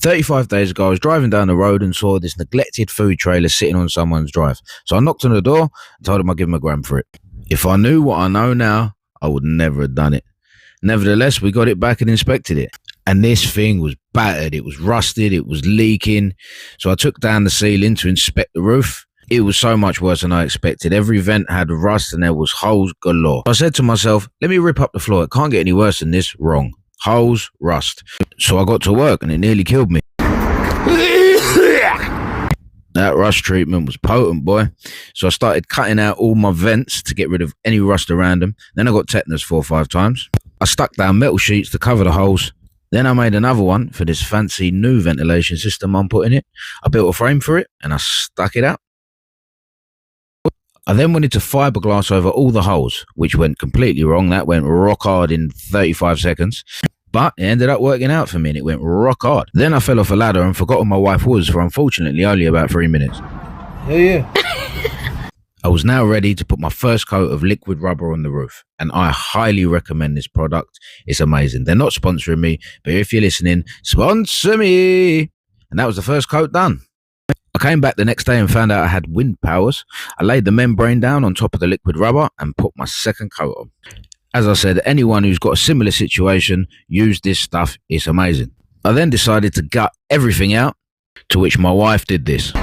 35 days ago, I was driving down the road and saw this neglected food trailer sitting on someone's drive. So I knocked on the door and told him I'd give him a grand for it. If I knew what I know now, I would never have done it. Nevertheless, we got it back and inspected it. And this thing was battered, it was rusted, it was leaking. So I took down the ceiling to inspect the roof. It was so much worse than I expected. Every vent had rust and there was holes galore. I said to myself, let me rip up the floor. It can't get any worse than this. Wrong. Holes, rust. So I got to work and it nearly killed me. That rust treatment was potent, boy. So I started cutting out all my vents to get rid of any rust around them. Then I got tetanus 4 or 5 times. I stuck down metal sheets to cover the holes. Then I made another one for this fancy new ventilation system I'm putting in. I built a frame for it and I stuck it out. I then wanted to fiberglass over all the holes, which went completely wrong. That went rock hard in 35 seconds. But it ended up working out for me and it went rock hard. Then I fell off a ladder and forgot who my wife was for unfortunately only about 3 minutes. Yeah. I was now ready to put my first coat of liquid rubber on the roof, and I highly recommend this product. It's amazing. They're not sponsoring me, but if you're listening, sponsor me. And that was the first coat done. I came back the next day and found out I had wind powers. I laid the membrane down on top of the liquid rubber and put my second coat on. As I said, anyone who's got a similar situation, use this stuff. It's amazing. I then decided to gut everything out, to which my wife did this.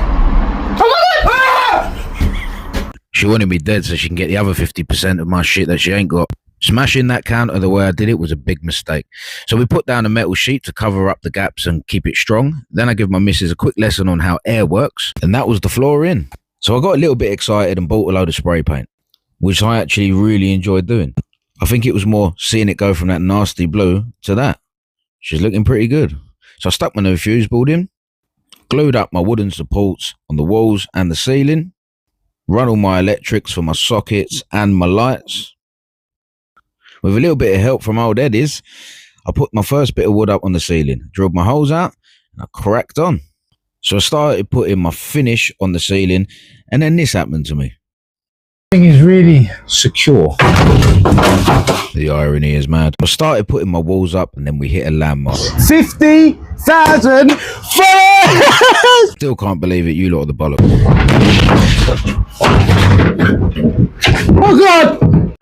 She wanted me dead so she can get the other 50% of my shit that she ain't got. Smashing that counter the way I did it was a big mistake. So we put down a metal sheet to cover up the gaps and keep it strong. Then I give my missus a quick lesson on how air works, and that was the floor in. So I got a little bit excited and bought a load of spray paint, which I actually really enjoyed doing. I think it was more seeing it go from that nasty blue to that. She's looking pretty good. So I stuck my new fuse board in, glued up my wooden supports on the walls and the ceiling, run all my electrics for my sockets and my lights. With a little bit of help from old Eddie's, I put my first bit of wood up on the ceiling, drilled my holes out, and I cracked on. So I started putting my finish on the ceiling, and then this happened to me. Thing is really secure. The irony is mad. I started putting my walls up, and then we hit a landmark. 50,000 followers! Still can't believe it, you lot are the bollock. Oh God!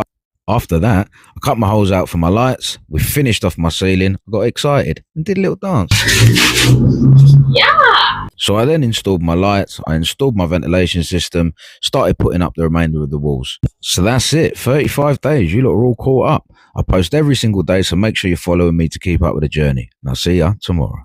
After that, I cut my holes out for my lights. We finished off my ceiling. I got excited and did a little dance. Yeah! So I then installed my lights. I installed my ventilation system. Started putting up the remainder of the walls. So that's it. 35 days. You lot are all caught up. I post every single day, so make sure you're following me to keep up with the journey. And I'll see ya tomorrow.